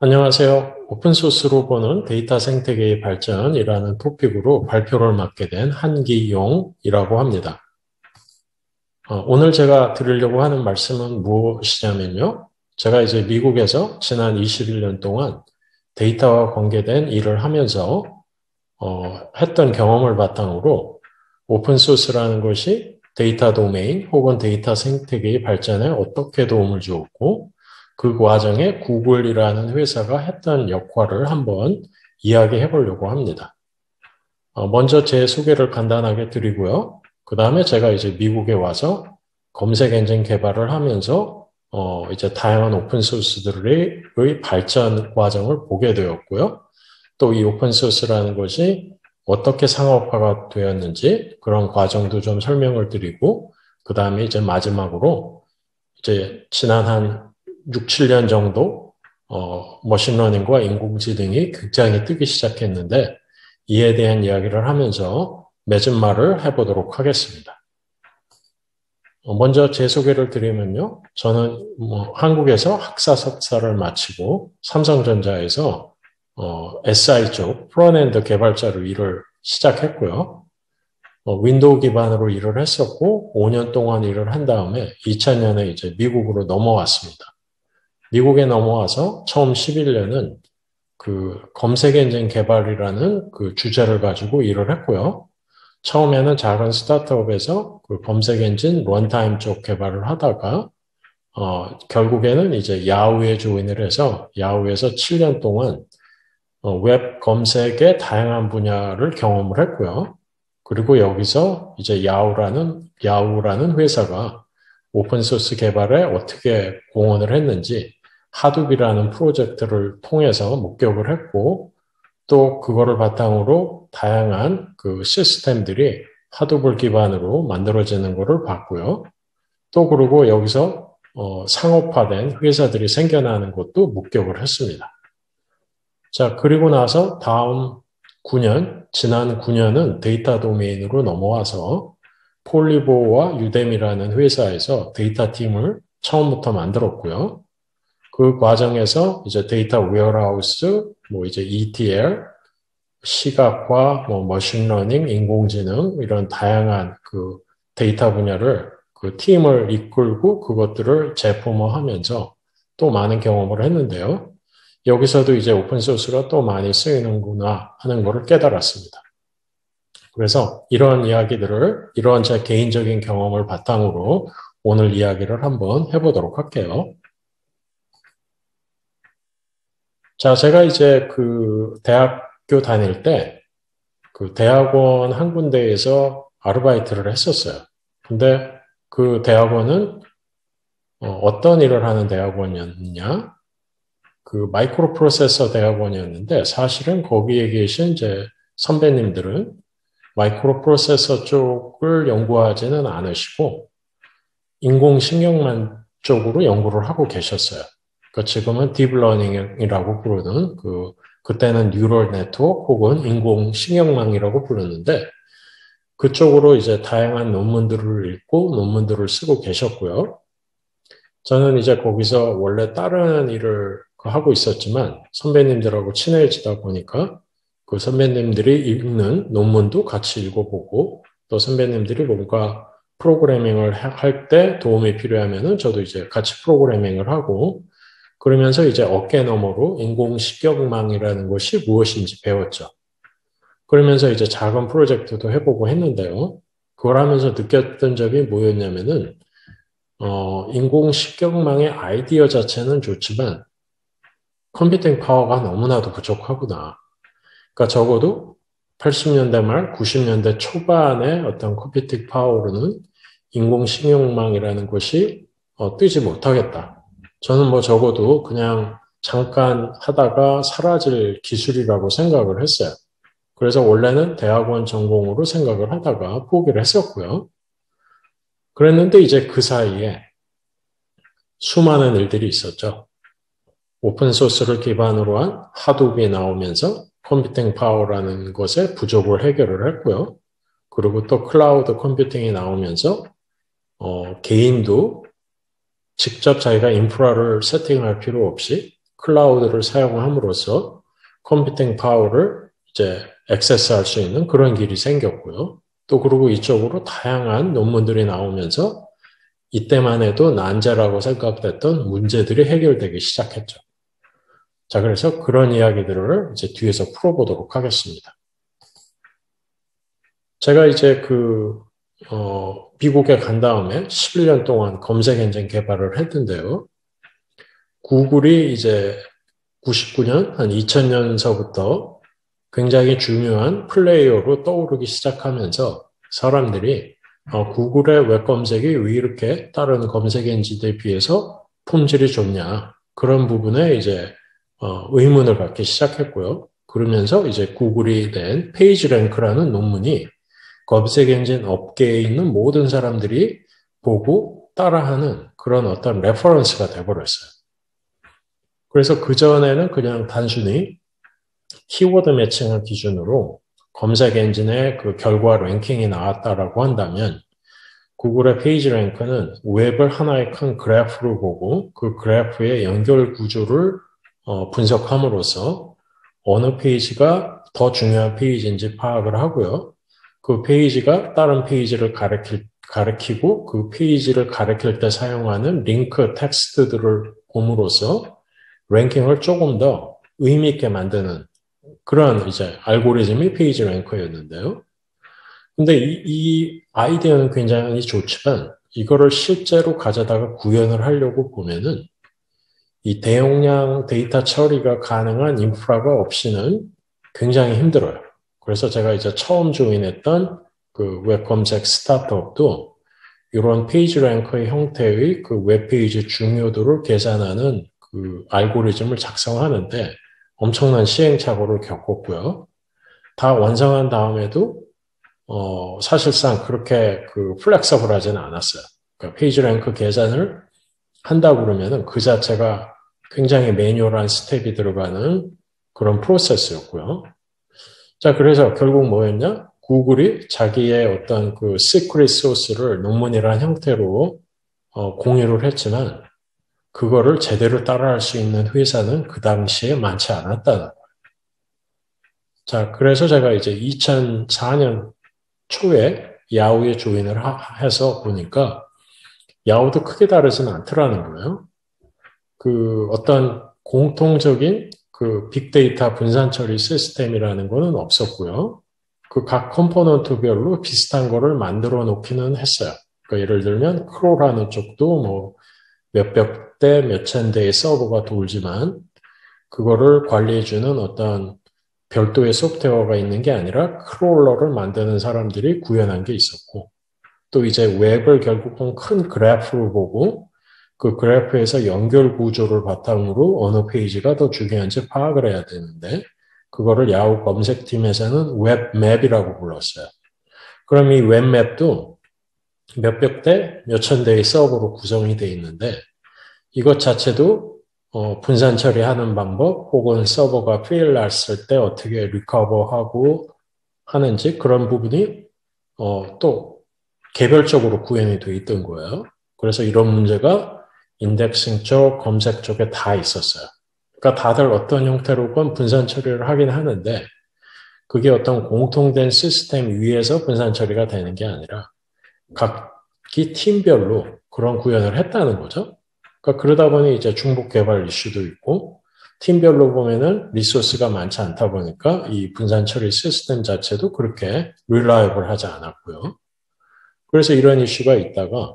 안녕하세요. 오픈소스로 보는 데이터 생태계의 발전이라는 토픽으로 발표를 맡게 된 한기용이라고 합니다. 오늘 제가 드리려고 하는 말씀은 무엇이냐면요. 제가 이제 미국에서 지난 21년 동안 데이터와 관계된 일을 하면서 했던 경험을 바탕으로 오픈소스라는 것이 데이터 도메인 혹은 데이터 생태계의 발전에 어떻게 도움을 주었고 그 과정에 구글이라는 회사가 했던 역할을 한번 이야기해 보려고 합니다. 먼저 제 소개를 간단하게 드리고요. 그 다음에 제가 이제 미국에 와서 검색 엔진 개발을 하면서 이제 다양한 오픈소스들의 발전 과정을 보게 되었고요. 또 이 오픈소스라는 것이 어떻게 상업화가 되었는지 그런 과정도 좀 설명을 드리고 그 다음에 이제 마지막으로 이제 지난 한 6, 7년 정도 머신러닝과 인공지능이 굉장히 뜨기 시작했는데 이에 대한 이야기를 하면서 맺은 말을 해보도록 하겠습니다. 먼저 제 소개를 드리면요. 저는 한국에서 학사 석사를 마치고 삼성전자에서 SI 쪽 프론트엔드 개발자로 일을 시작했고요. 윈도우 기반으로 일을 했었고 5년 동안 일을 한 다음에 2000년에 이제 미국으로 넘어왔습니다. 미국에 넘어와서 처음 11년은 그 검색 엔진 개발이라는 그 주제를 가지고 일을 했고요. 처음에는 작은 스타트업에서 그 검색 엔진 런타임 쪽 개발을 하다가 결국에는 이제 야후에 조인을 해서 야후에서 7년 동안 웹 검색의 다양한 분야를 경험을 했고요. 그리고 여기서 이제 야후라는 회사가 오픈소스 개발에 어떻게 공헌을 했는지 하둡이라는 프로젝트를 통해서 목격을 했고 또 그거를 바탕으로 다양한 그 시스템들이 하둡을 기반으로 만들어지는 것을 봤고요. 또 그리고 여기서 상업화된 회사들이 생겨나는 것도 목격을 했습니다. 자, 그리고 나서 지난 9년은 데이터 도메인으로 넘어와서 폴리보와 유뎀이라는 회사에서 데이터 팀을 처음부터 만들었고요. 그 과정에서 이제 데이터 웨어하우스, 이제 ETL, 시각화, 머신러닝, 인공지능 이런 다양한 그 데이터 분야를 그 팀을 이끌고 그것들을 재포머하면서 또 많은 경험을 했는데요. 여기서도 이제 오픈소스가 또 많이 쓰이는구나 하는 것을 깨달았습니다. 그래서 이런 제 개인적인 경험을 바탕으로 오늘 이야기를 한번 해보도록 할게요. 자, 제가 이제 그 대학교 다닐 때 그 대학원 한 군데에서 아르바이트를 했었어요. 근데 그 대학원은 어떤 일을 하는 대학원이었느냐? 그 마이크로 프로세서 대학원이었는데 사실은 거기에 계신 이제 선배님들은 마이크로 프로세서 쪽을 연구하지는 않으시고 인공신경만 쪽으로 연구를 하고 계셨어요. 그 지금은 딥러닝이라고 부르는 그때는 뉴럴 네트워크 혹은 인공신경망이라고 부르는데 그쪽으로 이제 다양한 논문들을 읽고 논문들을 쓰고 계셨고요. 저는 이제 거기서 원래 다른 일을 하고 있었지만 선배님들하고 친해지다 보니까 그 선배님들이 읽는 논문도 같이 읽어보고 또 선배님들이 뭔가 프로그래밍을 할 때 도움이 필요하면은 저도 이제 같이 프로그래밍을 하고 그러면서 이제 어깨 너머로 인공식격망이라는 것이 무엇인지 배웠죠. 그러면서 이제 작은 프로젝트도 해보고 했는데요. 그걸 하면서 느꼈던 점이 뭐였냐면은, 인공식격망의 아이디어 자체는 좋지만 컴퓨팅 파워가 너무나도 부족하구나. 그러니까 적어도 80년대 말, 90년대 초반의 어떤 컴퓨팅 파워로는 인공식격망이라는 것이 뜨지 못하겠다. 저는 적어도 그냥 잠깐 하다가 사라질 기술이라고 생각을 했어요. 그래서 원래는 대학원 전공으로 생각을 하다가 포기를 했었고요. 그랬는데 이제 그 사이에 수많은 일들이 있었죠. 오픈소스를 기반으로 한 하둡이 나오면서 컴퓨팅 파워라는 것의 부족을 해결을 했고요. 그리고 또 클라우드 컴퓨팅이 나오면서 개인도 직접 자기가 인프라를 세팅할 필요 없이 클라우드를 사용함으로써 컴퓨팅 파워를 이제 액세스할 수 있는 그런 길이 생겼고요. 또 그리고 이쪽으로 다양한 논문들이 나오면서 이때만 해도 난제라고 생각됐던 문제들이 해결되기 시작했죠. 자, 그래서 그런 이야기들을 이제 뒤에서 풀어보도록 하겠습니다. 제가 이제 미국에 간 다음에 11년 동안 검색 엔진 개발을 했는데요. 구글이 이제 99년, 한 2000년서부터 굉장히 중요한 플레이어로 떠오르기 시작하면서 사람들이 구글의 웹 검색이 왜 이렇게 다른 검색 엔진들에 비해서 품질이 좋냐. 그런 부분에 이제 의문을 갖기 시작했고요. 그러면서 이제 구글이 낸 페이지랭크라는 논문이 검색 엔진 업계에 있는 모든 사람들이 보고 따라하는 그런 어떤 레퍼런스가 돼버렸어요. 그래서 그전에는 그냥 단순히 키워드 매칭을 기준으로 검색 엔진의 그 결과 랭킹이 나왔다라고 한다면 구글의 페이지 랭크는 웹을 하나의 큰 그래프를 보고 그 그래프의 연결 구조를 분석함으로써 어느 페이지가 더 중요한 페이지인지 파악을 하고요. 그 페이지가 다른 페이지를 가리키고 그 페이지를 가리킬 때 사용하는 링크 텍스트들을 봄으로써 랭킹을 조금 더 의미 있게 만드는 그런 이제 알고리즘이 페이지 랭커였는데요. 근데 이 아이디어는 굉장히 좋지만 이거를 실제로 가져다가 구현을 하려고 보면은 이 대용량 데이터 처리가 가능한 인프라가 없이는 굉장히 힘들어요. 그래서 제가 이제 처음 조인했던 그 웹 검색 스타트업도 이런 페이지 랭커의 형태의 그 웹페이지 중요도를 계산하는 그 알고리즘을 작성하는데 엄청난 시행착오를 겪었고요. 다 완성한 다음에도 사실상 그렇게 그 플렉서블하지는 않았어요. 그러니까 페이지 랭크 계산을 한다 그러면은 그 자체가 굉장히 매뉴얼한 스텝이 들어가는 그런 프로세스였고요. 자, 그래서 결국 뭐였냐? 구글이 자기의 어떤 그 시크릿 소스를 논문이라는 형태로 공유를 했지만 그거를 제대로 따라할 수 있는 회사는 그 당시에 많지 않았다는 거예요. 자, 그래서 제가 이제 2004년 초에 야후에 조인을 해서 보니까 야후도 크게 다르지는 않더라는 거예요. 그 어떤 공통적인 그 빅데이터 분산 처리 시스템이라는 거는 없었고요. 그 각 컴포넌트별로 비슷한 거를 만들어 놓기는 했어요. 그러니까 예를 들면 크롤하는 쪽도 뭐 몇백 대, 몇천 대의 서버가 돌지만 그거를 관리해주는 어떤 별도의 소프트웨어가 있는 게 아니라 크롤러를 만드는 사람들이 구현한 게 있었고 또 이제 웹을 결국은 큰 그래프를 보고 그 그래프에서 연결 구조를 바탕으로 어느 페이지가 더 중요한지 파악을 해야 되는데 그거를 야후 검색팀에서는 웹맵이라고 불렀어요. 그럼 이 웹맵도 몇백 대, 몇천 대의 서버로 구성이 되어 있는데 이것 자체도 분산 처리하는 방법 혹은 서버가 페일 났을 때 어떻게 리커버하고 하는지 그런 부분이 또 개별적으로 구현이 되어 있던 거예요. 그래서 이런 문제가 인덱싱 쪽, 검색 쪽에 다 있었어요. 그러니까 다들 어떤 형태로건 분산 처리를 하긴 하는데 그게 어떤 공통된 시스템 위에서 분산 처리가 되는 게 아니라 각기 팀별로 그런 구현을 했다는 거죠. 그러니까 그러다 보니 이제 중복 개발 이슈도 있고 팀별로 보면은 리소스가 많지 않다 보니까 이 분산 처리 시스템 자체도 그렇게 릴라이블하지 않았고요. 그래서 이런 이슈가 있다가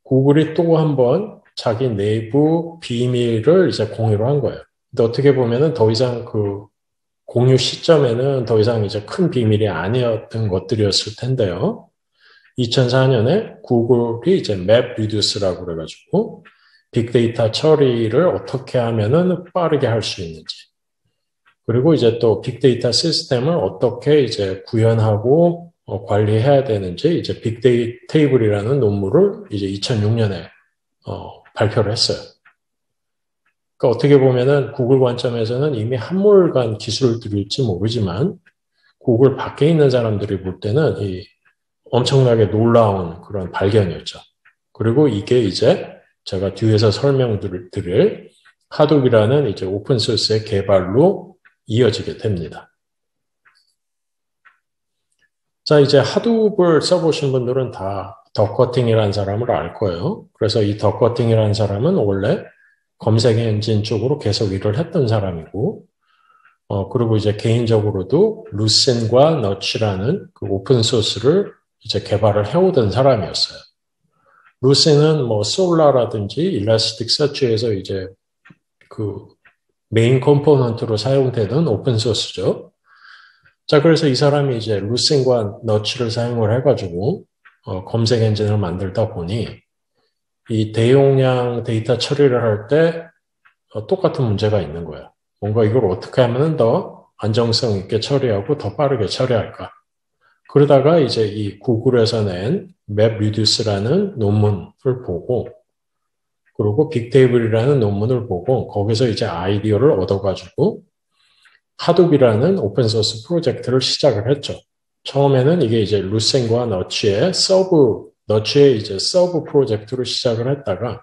구글이 또 한 번 자기 내부 비밀을 이제 공유를 한 거예요. 근데 어떻게 보면은 더 이상 그 공유 시점에는 더 이상 이제 큰 비밀이 아니었던 것들이었을 텐데요. 2004년에 구글이 이제 맵 리듀스라고 그래가지고 빅데이터 처리를 어떻게 하면은 빠르게 할 수 있는지 그리고 이제 또 빅데이터 시스템을 어떻게 이제 구현하고 관리해야 되는지 이제 빅데이터 테이블이라는 논문을 이제 2006년에 발표를 했어요. 그러니까 어떻게 보면은 구글 관점에서는 이미 한물간 기술들일지 모르지만 구글 밖에 있는 사람들이 볼 때는 이 엄청나게 놀라운 그런 발견이었죠. 그리고 이게 이제 제가 뒤에서 설명드릴 하둡이라는 이제 오픈소스의 개발로 이어지게 됩니다. 자, 이제 하둡을 써보신 분들은 다 덕커팅이라는 사람을 알 거예요. 그래서 이 덕커팅이라는 사람은 원래 검색 엔진 쪽으로 계속 일을 했던 사람이고, 그리고 이제 개인적으로도 루센과 너치라는 그 오픈소스를 이제 개발을 해오던 사람이었어요. 루센은 뭐 솔라라든지 일라스틱 서치에서 이제 그 메인 컴포넌트로 사용되는 오픈소스죠. 자, 그래서 이 사람이 이제 루센과 너치를 사용을 해가지고 검색 엔진을 만들다 보니 이 대용량 데이터 처리를 할 때 똑같은 문제가 있는 거예요. 뭔가 이걸 어떻게 하면 더 안정성 있게 처리하고 더 빠르게 처리할까? 그러다가 이제 이 구글에서 낸 맵리듀스라는 논문을 보고 그리고 빅테이블이라는 논문을 보고 거기서 이제 아이디어를 얻어가지고 하둡이라는 오픈소스 프로젝트를 시작을 했죠. 처음에는 이게 이제 루센과 너치의 이제 서브 프로젝트로 시작을 했다가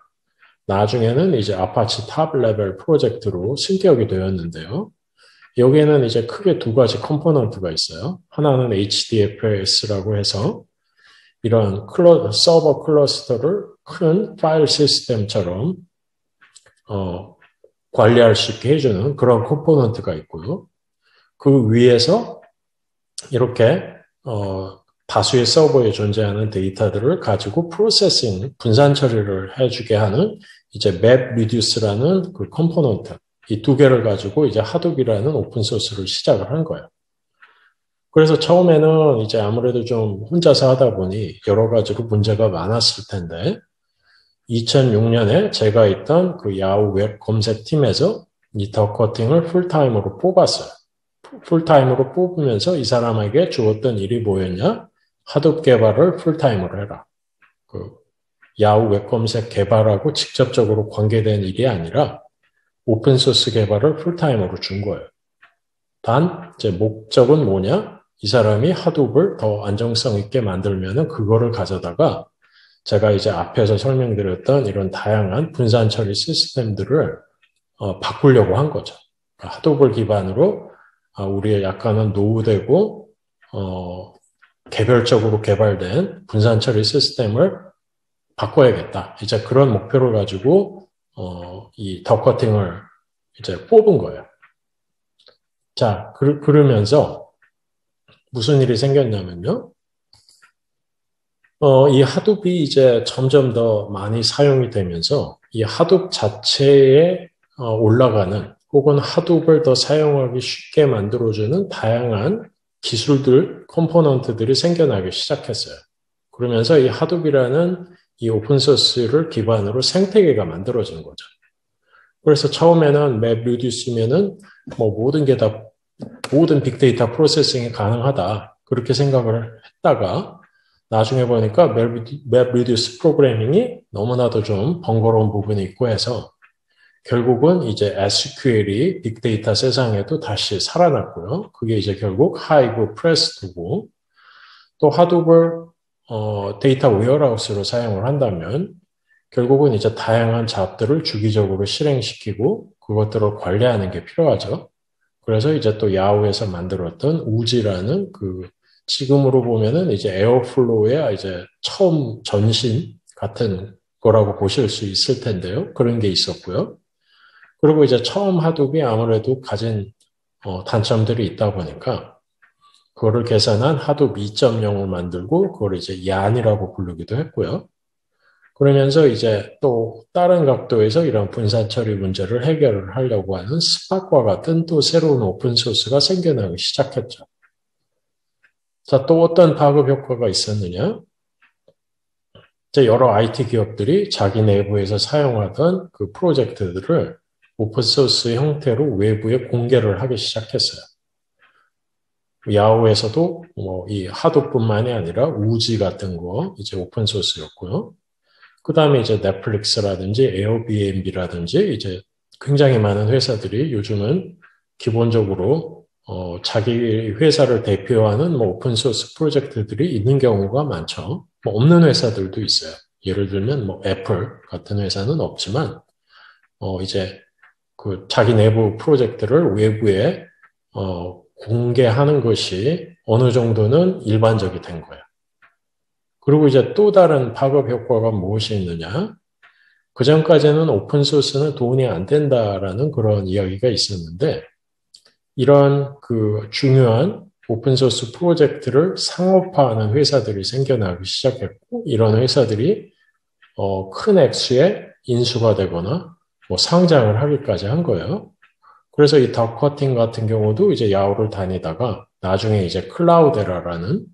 나중에는 이제 아파치 탑 레벨 프로젝트로 승격이 되었는데요. 여기에는 이제 크게 두 가지 컴포넌트가 있어요. 하나는 HDFS라고 해서 이런 서버 클러스터를 큰 파일 시스템처럼 관리할 수 있게 해주는 그런 컴포넌트가 있고요. 그 위에서 이렇게 다수의 서버에 존재하는 데이터들을 가지고 프로세싱, 분산 처리를 해주게 하는 이제 맵리듀스라는 그 컴포넌트, 이 두 개를 가지고 이제 하둡이라는 오픈소스를 시작을 한 거예요. 그래서 처음에는 이제 아무래도 좀 혼자서 하다 보니 여러 가지로 문제가 많았을 텐데 2006년에 제가 있던 그 야후 웹 검색팀에서 이 덕커팅을 풀타임으로 뽑았어요. 풀타임으로 뽑으면서 이 사람에게 주었던 일이 뭐였냐? 하둡 개발을 풀타임으로 해라. 그 야후 웹 검색 개발하고 직접적으로 관계된 일이 아니라 오픈소스 개발을 풀타임으로 준 거예요. 단, 제 목적은 뭐냐? 이 사람이 하둡을 더 안정성 있게 만들면은 그거를 가져다가 제가 이제 앞에서 설명드렸던 이런 다양한 분산 처리 시스템들을 바꾸려고 한 거죠. 하둡을 기반으로 우리의 약간은 노후되고 개별적으로 개발된 분산 처리 시스템을 바꿔야겠다. 이제 그런 목표를 가지고 이 덕커팅을 이제 뽑은 거예요. 자, 그러면서 무슨 일이 생겼냐면요. 이 하둡이 이제 점점 더 많이 사용이 되면서 이 하둡 자체에 올라가는 혹은 하둡을 더 사용하기 쉽게 만들어주는 다양한 기술들, 컴포넌트들이 생겨나기 시작했어요. 그러면서 이 하둡이라는 이 오픈소스를 기반으로 생태계가 만들어진 거죠. 그래서 처음에는 맵리듀스면은 뭐 모든 빅데이터 프로세싱이 가능하다. 그렇게 생각을 했다가 나중에 보니까 맵리듀스 프로그래밍이 너무나도 좀 번거로운 부분이 있고 해서 결국은 이제 SQL이 빅데이터 세상에도 다시 살아났고요. 그게 이제 결국 하이브 프레스토고 또 하둡을 데이터 웨어하우스로 사용을 한다면 결국은 이제 다양한 잡들을 주기적으로 실행시키고 그것들을 관리하는 게 필요하죠. 그래서 이제 또 야후에서 만들었던 우지라는 그 지금으로 보면은 이제 에어플로우의 이제 처음 전신 같은 거라고 보실 수 있을 텐데요. 그런 게 있었고요. 그리고 이제 처음 하둡이 아무래도 가진 단점들이 있다 보니까 그거를 계산한 하둡 2.0을 만들고 그걸 이제 얀이라고 부르기도 했고요. 그러면서 이제 또 다른 각도에서 이런 분산 처리 문제를 해결을 하려고 하는 스파크와 같은 또 새로운 오픈소스가 생겨나기 시작했죠. 자, 또 어떤 파급 효과가 있었느냐? 이제 여러 IT 기업들이 자기 내부에서 사용하던 그 프로젝트들을 오픈소스 형태로 외부에 공개를 하기 시작했어요. 야후에서도 뭐 이 하둡뿐만이 아니라 우지 같은 거 이제 오픈소스였고요. 그 다음에 이제 넷플릭스라든지 에어비앤비라든지 이제 굉장히 많은 회사들이 요즘은 기본적으로 자기 회사를 대표하는 뭐 오픈소스 프로젝트들이 있는 경우가 많죠. 뭐 없는 회사들도 있어요. 예를 들면 뭐 애플 같은 회사는 없지만 이제 그 자기 내부 프로젝트를 외부에 공개하는 것이 어느 정도는 일반적이 된 거예요. 그리고 이제 또 다른 파급 효과가 무엇이 있느냐? 그 전까지는 오픈소스는 돈이 안 된다라는 그런 이야기가 있었는데, 이런 그 중요한 오픈소스 프로젝트를 상업화하는 회사들이 생겨나기 시작했고, 이런 회사들이 큰 액수의 인수가 되거나 뭐 상장을 하기까지 한 거예요. 그래서 이 덕커팅 같은 경우도 이제 야후를 다니다가 나중에 이제 클라우데라라는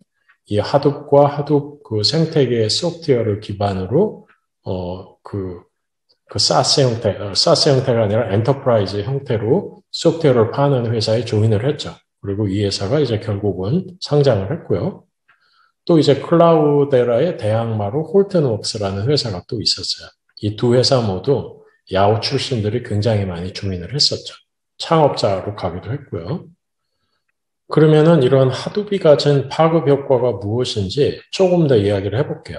이 하둡과 하둡 그 생태계의 소프트웨어를 기반으로 그 사스 형태가 아니라 엔터프라이즈 형태로 소프트웨어를 파는 회사에 조인을 했죠. 그리고 이 회사가 이제 결국은 상장을 했고요. 또 이제 클라우데라의 대항마로 홀튼웍스라는 회사가 또 있었어요. 이 두 회사 모두 야후 출신들이 굉장히 많이 조인을 했었죠. 창업자로 가기도 했고요. 그러면은 이런 하둡이 가진 파급 효과가 무엇인지 조금 더 이야기를 해볼게요.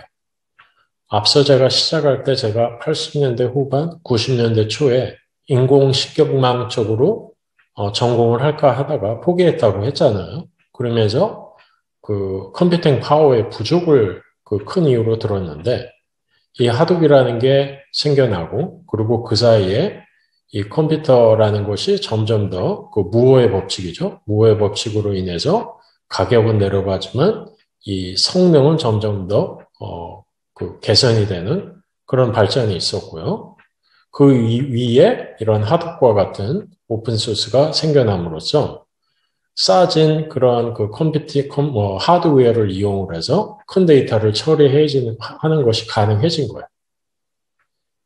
앞서 제가 시작할 때 제가 80년대 후반, 90년대 초에 인공식격망 쪽으로 전공을 할까 하다가 포기했다고 했잖아요. 그러면서 그 컴퓨팅 파워의 부족을 그 큰 이유로 들었는데, 이 하둡이라는 게 생겨나고, 그리고 그 사이에 이 컴퓨터라는 것이 점점 더 그 무어의 법칙이죠. 무어의 법칙으로 인해서 가격은 내려가지만 이 성능은 점점 더 그 개선이 되는 그런 발전이 있었고요. 그 위에 이런 하둡과 같은 오픈소스가 생겨남으로써 싸진 그런 그 하드웨어를 이용을 해서 큰 데이터를 하는 것이 가능해진 거예요.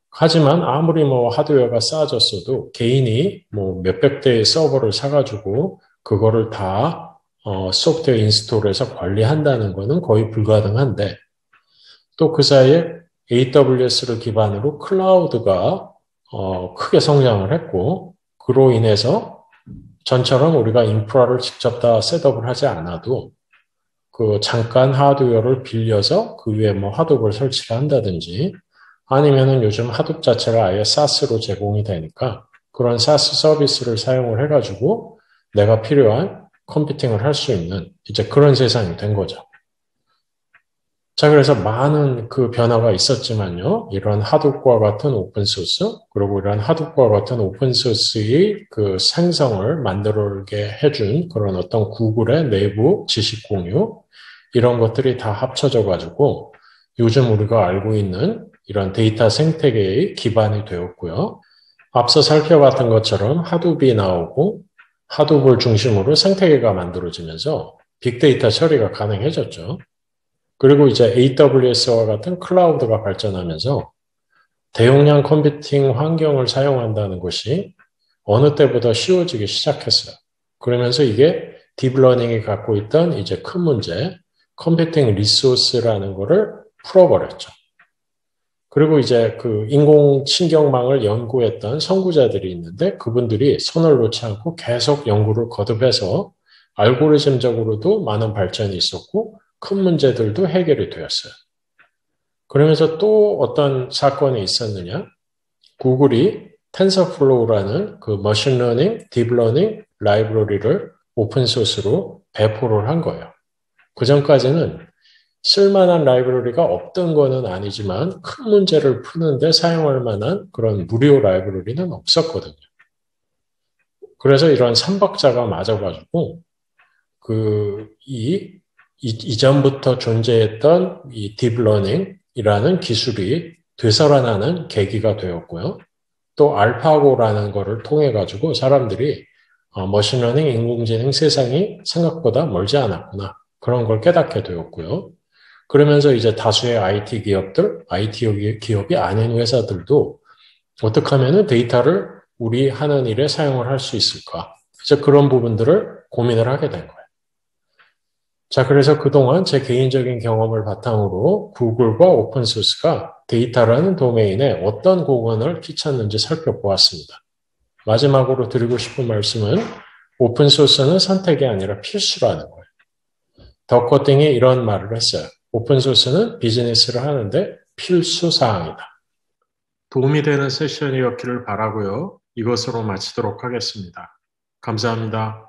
하지만 아무리 뭐 하드웨어가 싸졌어도 개인이 뭐 몇백 대의 서버를 사가지고 그거를 다 소프트웨어 인스톨해서 관리한다는 것은 거의 불가능한데, 또 그 사이에 AWS를 기반으로 클라우드가 크게 성장을 했고, 그로 인해서 전처럼 우리가 인프라를 직접 다 셋업을 하지 않아도 그 잠깐 하드웨어를 빌려서 그 위에 뭐 하둡을 설치를 한다든지, 아니면은 요즘 하둡 자체가 아예 사스로 제공이 되니까 그런 사스 서비스를 사용을 해가지고 내가 필요한 컴퓨팅을 할 수 있는 이제 그런 세상이 된 거죠. 자, 그래서 많은 그 변화가 있었지만요. 이런 하둡과 같은 오픈소스, 그리고 이런 하둡과 같은 오픈소스의 그 생성을 만들게 해준 그런 어떤 구글의 내부 지식 공유, 이런 것들이 다 합쳐져 가지고 요즘 우리가 알고 있는 이런 데이터 생태계의 기반이 되었고요. 앞서 살펴봤던 것처럼 하둡이 나오고 하둡을 중심으로 생태계가 만들어지면서 빅데이터 처리가 가능해졌죠. 그리고 이제 AWS와 같은 클라우드가 발전하면서 대용량 컴퓨팅 환경을 사용한다는 것이 어느 때보다 쉬워지기 시작했어요. 그러면서 이게 딥러닝이 갖고 있던 이제 큰 문제, 컴퓨팅 리소스라는 거를 풀어버렸죠. 그리고 이제 그 인공신경망을 연구했던 선구자들이 있는데 그분들이 손을 놓지 않고 계속 연구를 거듭해서 알고리즘적으로도 많은 발전이 있었고 큰 문제들도 해결이 되었어요. 그러면서 또 어떤 사건이 있었느냐? 구글이 텐서플로우라는 그 머신러닝, 딥러닝 라이브러리를 오픈소스로 배포를 한 거예요. 그 전까지는 쓸만한 라이브러리가 없던 거는 아니지만 큰 문제를 푸는데 사용할 만한 그런 무료 라이브러리는 없었거든요. 그래서 이런 삼박자가 맞아가지고 이전부터 존재했던 이 딥러닝이라는 기술이 되살아나는 계기가 되었고요. 또 알파고라는 거를 통해 가지고 사람들이 머신러닝, 인공지능 세상이 생각보다 멀지 않았구나. 그런 걸 깨닫게 되었고요. 그러면서 이제 다수의 IT 기업들, IT 기업이 아닌 회사들도 어떻게 하면 데이터를 우리 하는 일에 사용을 할 수 있을까? 이제 그런 부분들을 고민을 하게 된 거예요. 자, 그래서 그동안 제 개인적인 경험을 바탕으로 구글과 오픈소스가 데이터라는 도메인에 어떤 공헌을 끼쳤는지 살펴보았습니다. 마지막으로 드리고 싶은 말씀은 오픈소스는 선택이 아니라 필수라는 거예요. 덕커팅이 이런 말을 했어요. 오픈소스는 비즈니스를 하는데 필수 사항이다. 도움이 되는 세션이었기를 바라고요. 이것으로 마치도록 하겠습니다. 감사합니다.